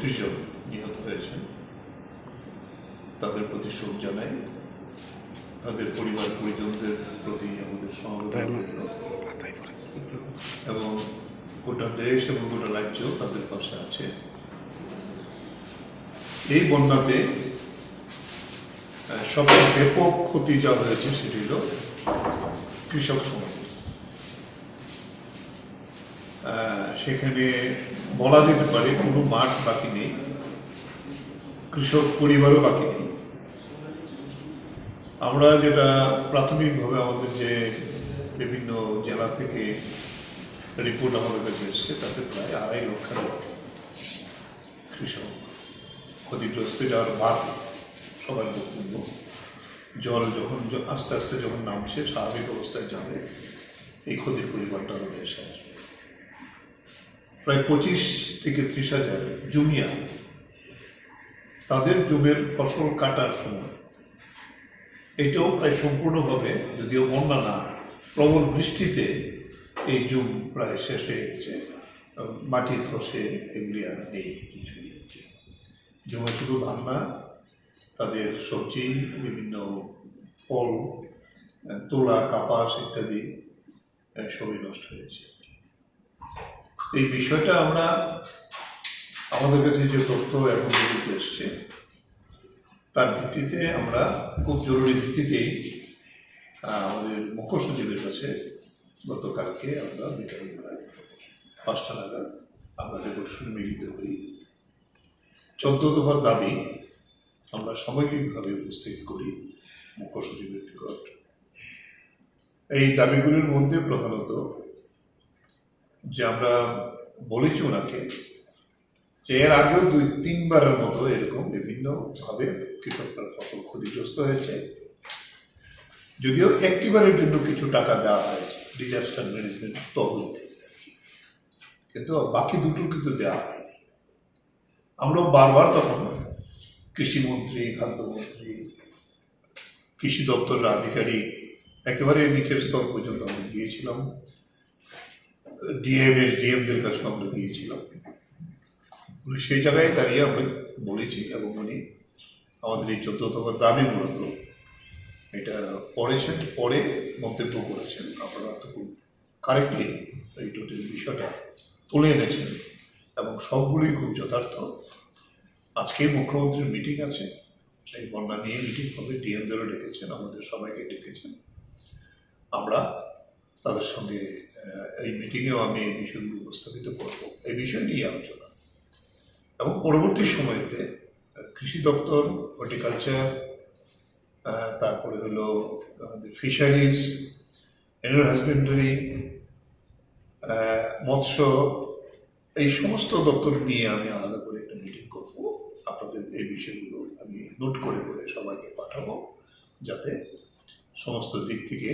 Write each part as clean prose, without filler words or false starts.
36 জন নিহত হয়েছেন, তাদের প্রতি শোক জানাই, তাদের পরিবার পরিজনদের প্রতি আমাদের সমবেদনা এবং গোটা দেশ এবং গোটা রাজ্য তাদের পাশে আছে। এই বন্যাতে সবচেয়ে ব্যাপক ক্ষতি যা হয়েছে সেটি হল কৃষক সমাজ। সেখানে বলা যেতে পারে কোনো মাঠ বাকি নেই, কৃষক পরিবারও বাকি নেই। আমরা যেটা প্রাথমিকভাবে আমাদের যে বিভিন্ন জেলা থেকে রিপোর্ট আমাদের কাছে এসছে, তাতে প্রায় 2.5 লক্ষের কৃষক ক্ষতিগ্রস্ত। যাওয়ার ভাগ সবার বক্তব্য, জল যখন আস্তে আস্তে যখন নামছে, স্বাভাবিক অবস্থায় যাবে, এই ক্ষতির পরিমাণটা আরো বেশি আসবে। প্রায় 25 থেকে 30 হাজার জমিয়া তাদের জমির ফসল কাটার সময়, এটাও প্রায় সম্পূর্ণভাবে, যদিও বন্যা না, প্রবল বৃষ্টিতে এই জমি প্রায় শেষ হয়ে গেছে। মাটির ফসে এগুলি আর নেই কিছুই। জমি শুধু ধান না, তাদের সবজি, বিভিন্ন ফল, তোলা, কাপাস ইত্যাদি সবই নষ্ট হয়েছে। এই বিষয়টা আমরা আমাদের কাছে যে তথ্য এখন পর্যন্ত এসছে, তার ভিত্তিতে আমরা খুব জরুরি ভিত্তিতেই আমাদের মুখ্য সচিবের কাছে গতকালকে আমরা বিকালবেলায় 5টা নাগাদ আমরা ডেপুটেশন মিলিত হই। 14 দফার দাবি আমরা সামগ্রিকভাবে উপস্থিত করি মুখ্য সচিবের নিকট। এই দাবিগুলির মধ্যে প্রধানত যে আমরা বলেছি ওনাকে যে এর আগেও 2-3 বারের মতো এরকম বিভিন্নভাবে কৃষকরা ফসল ক্ষতিগ্রস্ত হয়েছে, যদিও একটিবারের জন্য কিছু টাকা দেওয়া হয়েছে ডিজাস্টার ম্যানেজমেন্ট তহবিল থেকে, কিন্তু বাকি দুটোর কিন্তু দেওয়া হয়নি। আমরাও বারবার তখন কৃষিমন্ত্রী, খাদ্যমন্ত্রী, কৃষি দপ্তরের আধিকারিক, একেবারে নিচের স্তর পর্যন্ত আমরা গিয়েছিলাম, ডিএমদের কাছে আমরা গিয়েছিলাম। সেই জায়গায় দাঁড়িয়ে আমরা বলেছি এবং উনি আমাদের এই 14 দফার দাবি মূলত এটা পড়েছেন, পরে মন্তব্য করেছেন। আপনারা তো খুব কারেক্টলি এই টোটাল বিষয়টা তুলে এনেছেন এবং সবগুলোই খুব যথার্থ। আজকেই মুখ্যমন্ত্রীর মিটিং আছে, এই বন্যা নিয়ে মিটিং হবে, ডিএমদেরও ডেকেছেন, আমাদের সবাইকে ডেকেছেন। আমরা তাদের সঙ্গে এই মিটিংয়েও আমি এই বিষয়গুলো উপস্থাপিত করব, এই বিষয় নিয়ে আলোচনা। এবং পরবর্তী সময়তে কৃষি দপ্তর, হর্টিকালচার, তারপরে হলো আমাদের ফিশারিজ, অ্যানিমাল হাজবেন্ডারি, মৎস্য, এই সমস্ত দপ্তর নিয়ে আমি আলাদা করে একটা মিটিং করব। আপনাদের এই বিষয়গুলো আমি নোট করে করে সবাইকে পাঠাবো, যাতে সমস্ত দিক থেকে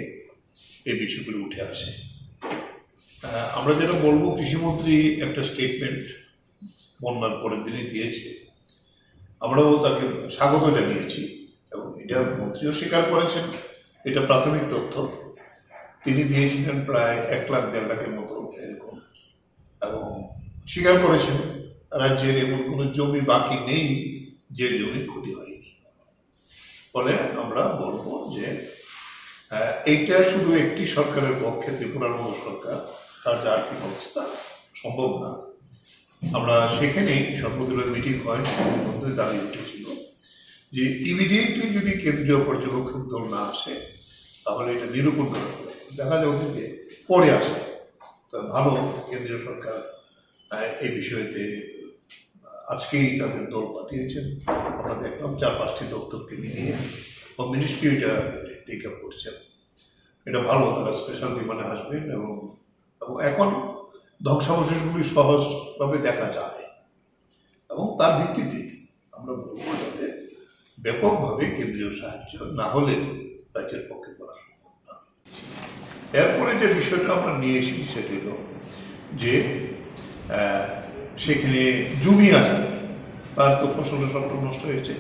এই বিষয়গুলো উঠে আসে। আমরা যেটা বলবো, কৃষিমন্ত্রী একটা স্টেটমেন্ট বন্যার পরের দিনই দিয়েছে, আমরাও তাকে স্বাগত জানিয়েছি এবং এটা মন্ত্রীও স্বীকার করেছেন। এটা প্রাথমিক তথ্য তিনি দিয়েছিলেন প্রায় 1-1.5 লাখের মতো এরকম, এবং স্বীকার করেছেন রাজ্যের এমন কোনো জমি বাকি নেই যে জমি ক্ষতি হয়নি। ফলে আমরা বলবো যে এইটা শুধু একটি সরকারের পক্ষে, ত্রিপুরার মতো সরকার, তার যে আর্থিক অবস্থা সম্ভব না। আমরা সেখানেই সর্বদলীয় মিটিং হয়, মধ্যে দাবি উঠেছিল যে ইমিডিয়েটলি যদি কেন্দ্রীয় পর্যবেক্ষক দল না আসে তাহলে এটা নিরূপণ করা হবে। দেখা যায় অতীতে পরে আসে, তো ভালো কেন্দ্রীয় সরকার এই বিষয়তে আজকেই তাদের দল পাঠিয়েছেন। আমরা দেখলাম 4-5টি দপ্তরকে মিলিয়ে মিনিস্ট্রি এটা টেক আপ করছেন। এটা ভালো, তারা স্পেশাল বিমানে আসবেন এবং এখন ধ্বংসাবশেষগুলি সহজভাবে দেখা যায় এবং তার ভিত্তিতে আমরা বলবো যাতে ব্যাপকভাবে কেন্দ্রীয় সাহায্য না হলে রাজ্যের পক্ষে করা সম্ভব না। এরপরে যে বিষয়টা আমরা নিয়ে এসেছি সেটি হল যে সেখানে জমি আছে, তার তো ফসলের সবটা নষ্ট হয়েছে,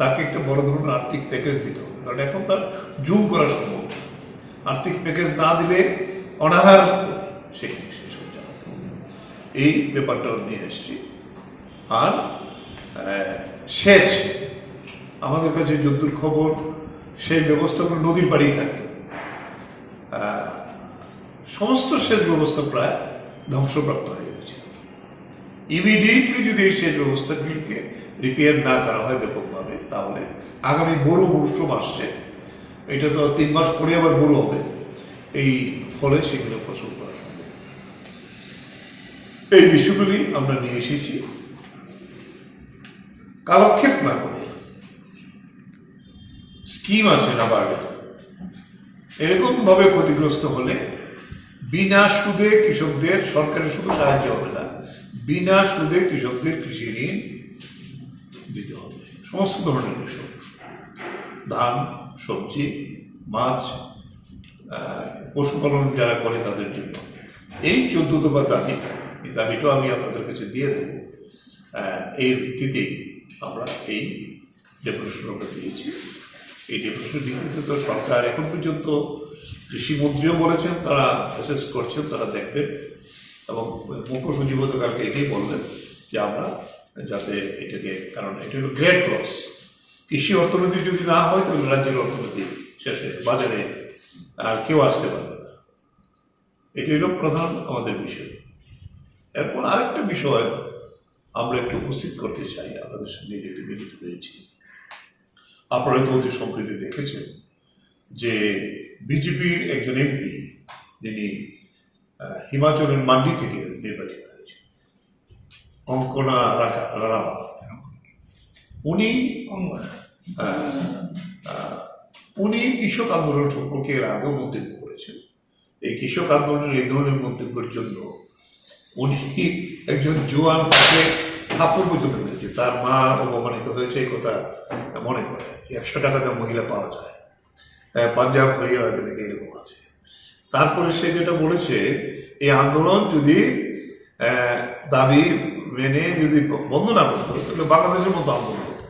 তাকে একটা বড় ধরনের আর্থিক প্যাকেজ দিতে হবে, কারণ এখন তার জুম করা সম্ভব। আর্থিক প্যাকেজ না দিলে অনাহার সেসব জানাতে হবে। এই ব্যাপারটাও নিয়ে এসেছি আর সেচ, আমাদের কাছে যদ্দূর খবর সেই ব্যবস্থাগুলো নদীর পাড়েই থাকে। সমস্ত সেচ ব্যবস্থা প্রায় ধ্বংসপ্রাপ্ত হয়ে গেছে। ইমিডিয়েটলি যদি এই সেচ ব্যবস্থাগুলিকে রিপেয়ার না করা হয় ব্যাপকভাবে, তাহলে আগামী বড় মৌসুম আসছে, এটা তো 3 মাস পরে আবার বড় হবে, এই ফলে সেগুলো ফসল করা সম্ভব। এই বিষয়গুলি আমরা নিয়ে এসেছি কালক্ষেপ না করে। স্কিম আছে নাবার্ডের, এরকম ভাবে ক্ষতিগ্রস্ত হলে বিনা সুদে কৃষকদের, সরকারের শুধু সাহায্য হবে না, বিনা সুদে কৃষকদের কৃষি ঋণ দিতে হবে। সমস্ত ধরনের কৃষক, ধান, সবজি, মাছ, পশুপালন যারা করে তাদের জন্য এই 14 দফা দাবি, এই দাবিটাও আমি আপনাদের কাছে দিয়ে দেব। এই ভিত্তিতেই আমরা এই ডেপুটেশনটা দিয়েছি। এই ডেপুটেশনের ভিত্তিতে তো সরকার এখন পর্যন্ত, কৃষিমন্ত্রীও বলেছেন তারা অ্যাসেস করছেন, তারা দেখবেন, এবং মুখ্য সচিব তো কালকে এটাই বললেন যে আমরা যাতে এটাকে, কারণ এটা হলো গ্রেট লস, কৃষি অর্থনীতি যদি না হয় তাহলে রাজ্যের অর্থনীতি শেষ হয়ে বাজারে আর কেউ আসতে পারবে না। এটি হলো প্রধান আমাদের বিষয়। এরপর আরেকটা বিষয় আমরা একটু উপস্থিত করতে চাই আপনাদের সঙ্গে, যেহেতু মিলিত হয়েছি। আপনারা তো অতি সম্প্রতি দেখেছেন যে বিজেপির একজন এমপি, যিনি হিমাচলের মান্ডি থেকে নির্বাচিত হয়েছে, কঙ্কনা রানাওয়াত, উনি কৃষক আন্দোলন সম্পর্কে এর আগেও মন্তব্য করেছেন। এই কৃষক আন্দোলনের এই ধরনের মন্তব্যের জন্য উনি একজন জোয়ান তাকে থাপ্পড় পর্যন্ত হয়েছে, তার মা অপমানিত হয়েছে এই কথা মনে করে। 100 টাকাতে মহিলা পাওয়া যায়, পাঞ্জাব হরিয়ানাতে নাকি এরকম আছে। তারপরে সে যেটা বলেছে, এই আন্দোলন যদি দাবি মেনে যদি বন্ধ না করতো তাহলে বাংলাদেশের মতো আন্দোলন হতো,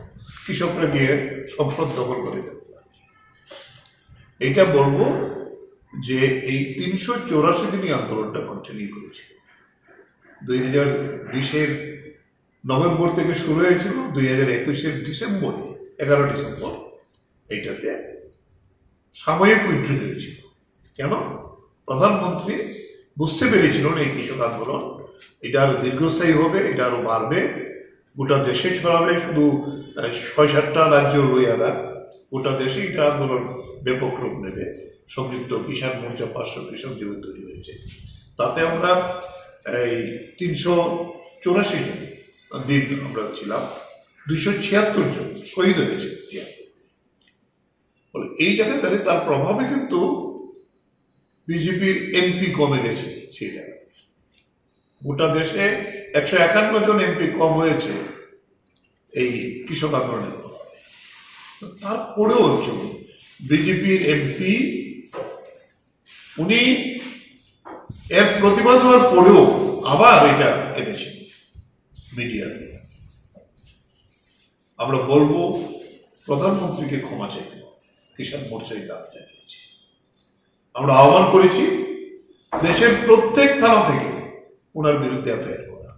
কৃষকরা গিয়ে সংসদ দখল করে দিত। এটা বলবো যে এই 384 দিনই আন্দোলনটা কন্টিনিউ করেছিল। 2020-এর নভেম্বর থেকে শুরু হয়েছিল, 2021-এর ডিসেম্বরে, 11 ডিসেম্বর এইটাতে সাময়িক উইথড্র হয়েছিল। কেন? প্রধানমন্ত্রী বুঝতে পেরেছিলেন এই কৃষক আন্দোলন এটা আরো দীর্ঘস্থায়ী হবে, এটা আরো বাড়বে, গোটা দেশে ছড়াবে, শুধু 6-7টা রাজ্য লইয়া না, গোটা দেশে এটা আন্দোলন ব্যাপক রূপ নেবে। সংযুক্ত কিষাণ মোর্চা 500 কৃষক যেভাবে তৈরি হয়েছে, তাতে আমরা এই 384 দিন আমরা ছিলাম, 276 জন শহীদ হয়েছে। এই জায়গায় দাঁড়িয়ে তার প্রভাবে কিন্তু বিজেপির এমপি কমে গেছে। সেই জায়গায় গোটা দেশে 151 জন এমপি কম হয়েছে এই কৃষক আন্দোলনের প্রভাবে। তারপরেও একজন বিজেপির এমপি, উনি এর প্রতিবাদ হওয়ার পরেও আবার এটা এনেছেন মিডিয়াতে। আমরা বলবো প্রধানমন্ত্রীকে ক্ষমা চাইতে হবে, কিষাণ মোর্চায় দাবি জানিয়েছি। আমরা আহ্বান করেছি দেশের প্রত্যেক থানা থেকে ওনার বিরুদ্ধে এফআইআর করা,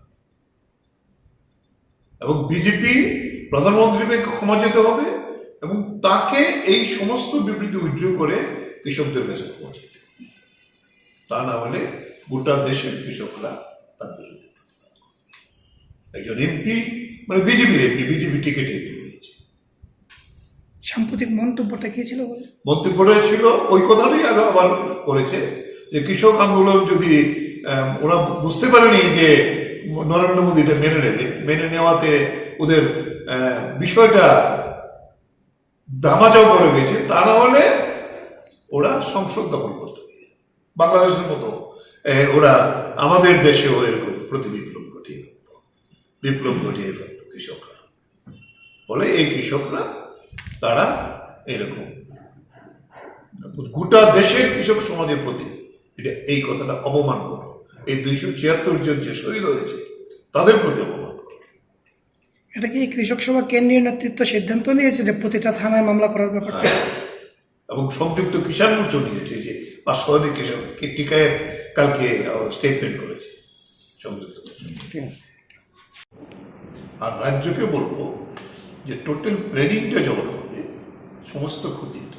এবং বিজেপি প্রধানমন্ত্রীকে ক্ষমা চাইতে হবে এবং তাকে এই সমস্ত বিবৃতি উজ্জ্ব করে কৃষকদের কাছে পৌঁছাতে হবে। তা না হলে গোটা দেশের কৃষকরা তার বিরুদ্ধে প্রতিবাদ করবে। একজন এমপি, মানে বিজেপির এমপি, বিজেপি টিকিটে এমপি হয়েছে। সাম্প্রতিক মন্তব্যটা কি ছিল? মন্তব্যটা ছিল ওই কথাটাই আবার করেছে যে কৃষক আন্দোলন যদি ওরা বুঝতে পারেনি যে নরেন্দ্র মোদী এটা মেনে নেবে, মেনে নেওয়াতে ওদের বিষয়টা দামাচাও পড়ে গেছে, তা না হলে ওরা সংসদ দখল করতে হবে বাংলাদেশের মতো। ওরা আমাদের দেশেও এরকম বিপ্লব ঘটিয়ে ফেলত কৃষকরা। বলে এই কৃষকরা তারা এরকম গোটা দেশের কৃষক সমাজের প্রতি এটা, এই কথাটা অপমান করো। এই 276 জন যে শহীদ হয়েছে তাদের প্রতি অপমান করো। এটা কি কৃষক সভা কেন্দ্রীয় নেতৃত্ব সিদ্ধান্ত নিয়েছে যে প্রতিটা থানায় মামলা করার ব্যাপারটা? এবং সংযুক্ত কিষাণ মোর্চা নিয়েছে যে 500 অধিক কৃষক টিকায় কালকে স্টেটমেন্ট করেছে সংযুক্ত। আর রাজ্যকে বলবো যে টোটাল প্ল্যানিংটা যখন হবে সমস্ত ক্ষতির,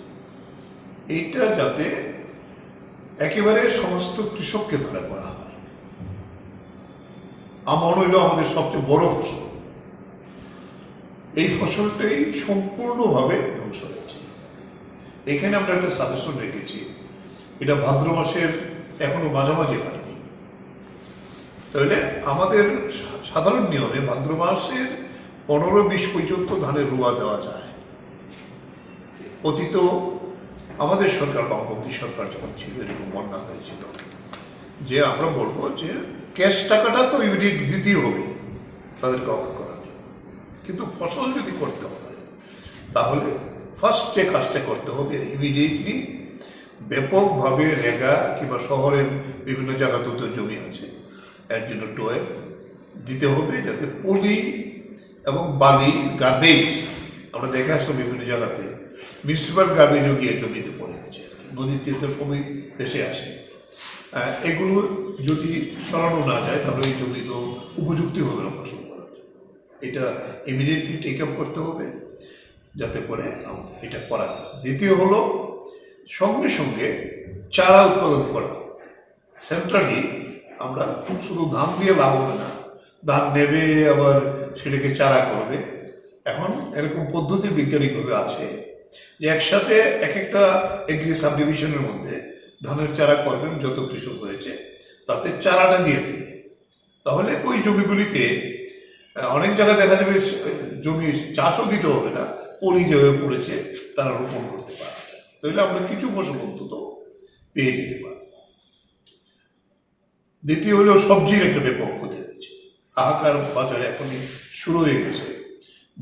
এইটা যাতে একেবারে সমস্ত কৃষককে ধরা করা হয়। আমন হইল আমাদের সবচেয়ে বড় ফসল, এই ফসলটাই সম্পূর্ণভাবে ধ্বংস হয়েছে। এখানে আমরা একটা সাজেশন রেখেছি, এটা ভাদ্র মাসের এখনো মাঝামাঝি হয়নি, তাহলে আমাদের সাধারণ নিয়মে ভাদ্র মাসের 15-20 পর্যন্ত ধানের রোয়া দেওয়া যায়। অতীত আমাদের সরকার, বামপন্থী সরকার যখন ছিল, এরকম বন্যা হয়েছিল যে আমরা বলবো যে ক্যাশ টাকাটা তো ইমিডিয়েট দিতেই হবে তাদেরকে রক্ষা করার জন্য, কিন্তু ফসল যদি করতে হয় তাহলে ফার্স্ট যে কাজটা করতে হবে ইমিডিয়েটলি ব্যাপকভাবে রেগা কিংবা শহরের বিভিন্ন জায়গাতে তো জমি আছে, এর জন্য টোয়েব দিতে হবে, যাতে পলি এবং বালি গার্বেজ, আমরা দেখে আসলাম বিভিন্ন জায়গাতে মিউনিসিপ্যাল গার্বেজও গিয়ে জমিতে পড়ে গেছে, নদীর তীর্থ সময় ভেসে আসে। এগুলো যদি সরানো না যায় তাহলে এই জমি তো উপযুক্ত হবে না ফসল করার জন্য। এটা ইমিডিয়েটলি টেক আপ করতে হবে যাতে করে এটা করা যায়। দ্বিতীয় হলো সঙ্গে সঙ্গে চারা উৎপাদন করা। সেন্ট্রালি আমরা শুধু ধান দিয়ে লাভ হবে না, ধান নেবে আবার সেটাকে চারা করবে। এখন এরকম পদ্ধতি বৈজ্ঞানিকভাবে আছে যে একসাথে এক একটা এগ্রি সাব ডিভিশনের মধ্যে ধানের চারা করবেন, যত কৃষক হয়েছে তাতে চারাটা দিয়ে দেবে। তাহলে ওই জমিগুলিতে অনেক জায়গায় দেখা যাবে জমি চাষও দিতে হবে না, পলি যেভাবে পড়েছে তারা রোপণ করতে পারবে। তাহলে আমরা কিছু ফসল অন্তত পেয়ে যেতে পারবো। দ্বিতীয় হলো সবজির একটা ব্যাপক ক্ষতি হয়েছে, হাহাকার বাজারে এখনই শুরু হয়ে গেছে।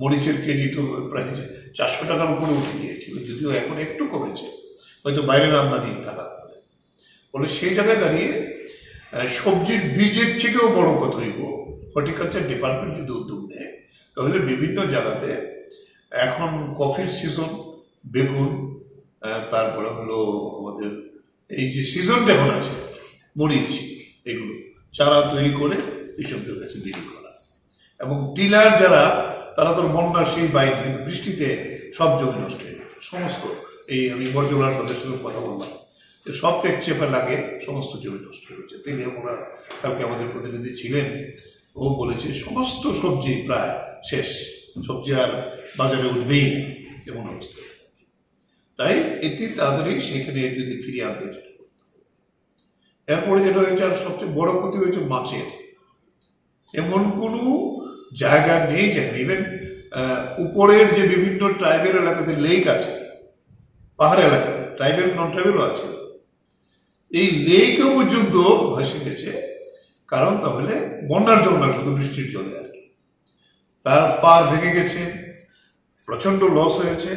মরিচের কেজি তো প্রায় 400 টাকার উপরে উঠে গিয়েছিল, যদিও এখন একটু কমেছে, হয়তো বাইরের আমদানি থাকার ফলে সেই জায়গায় দাঁড়িয়ে সবজির বীজের থেকেও বড় কথা হইব হর্টিকালচার ডিপার্টমেন্ট যদি উদ্যোগ নেয়, তাহলে বিভিন্ন জায়গাতে এখন কফির সিজন, বেগুন, তারপরে হলো আমাদের এই যে সিজনটা এখন আছে মরিচ, এগুলো চারা তৈরি করে কৃষকদের কাছে বিক্রি করা। এবং টিলার যারা, তারা তো বন্যার সেই বাইরে, কিন্তু বৃষ্টিতে সব জমি নষ্ট হয়ে গেল সমস্ত। এই আমি বর্জমার তাদের সঙ্গে কথা বললাম, সব টেক চেপে লাগে, সমস্ত জমি নষ্ট হয়েছে। তিনি ওরা কালকে আমাদের প্রতিনিধি ছিলেন, ও বলেছে সমস্ত সবজি প্রায় শেষ, সবজি আর বাজারে উঠবেই না এমন অবস্থা। তাই এটি তাড়াতাড়ি সেখানে যদি ফিরিয়ে আনতে, এরপরে যেটা হয়েছে আর সবচেয়ে বড় ক্ষতি হয়েছে মাছের। এমন কোনো জায়গা নেই যেখানে ইভেন উপরের যে বিভিন্ন ট্রাইবেল এলাকাতে লেক আছে, পাহাড় এলাকাতে ট্রাইবেল নন ট্রাইবেলও আছে, এই লেকেও পর্যন্ত ভাসে গেছে। কারণ তাহলে বন্যার জন্য না, শুধু বৃষ্টির জলে আর কি, তার পার ভেঙে গেছে, প্রচন্ড লস হয়েছে।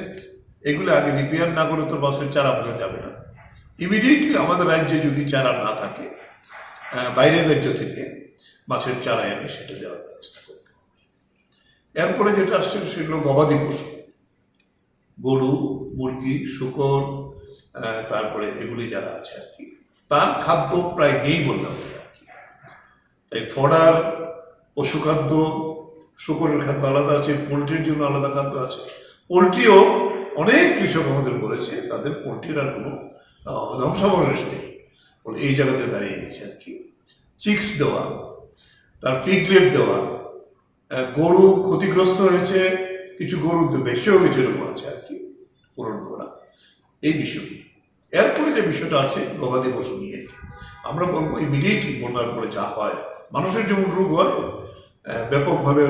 এগুলো আগে রিপেয়ার না করে তো মাছের চারা ফেলা যাবে না। ইমিডিয়েটলি আমাদের রাজ্যে যদি চারা না থাকে, বাইরের রাজ্য থেকে মাছের চারা এনে সেটা দেওয়ার ব্যবস্থা করতে হবে। এরপরে যেটা আসছে সেগুলো গবাদি পশু, গরু, মুরগি, শূকর, তারপরে এগুলি যারা আছে আর কি, তার খাদ্য প্রায় নেই বললাম আর কি। তাই ফডার, পশু খাদ্য, শূকরের খাদ্য আলাদা আছে, পোলট্রির জন্য আলাদা খাদ্য আছে। পোলট্রিও অনেক কৃষক আমাদের বলেছে তাদের পোলট্রির আর কোনো ধ্বংসাবশেষ নেই, এই জায়গাতে দাঁড়িয়ে গেছে আর কি। চিক্স দেওয়া, তার পিগলেট দেওয়া, গরু ক্ষতিগ্রস্ত হয়েছে, কিছু গরু বেশিও গেছে, এরকম আছে আর কি, পূরণ করা এই বিষয়গুলো। এরপরে যে বিষয়টা আছে গবাদি পশু নিয়ে, আমরা বলবো ইমিডিয়েটলি বন্যার পরে যা হয়, মানুষের যেমন রোগ হয় ব্যাপকভাবে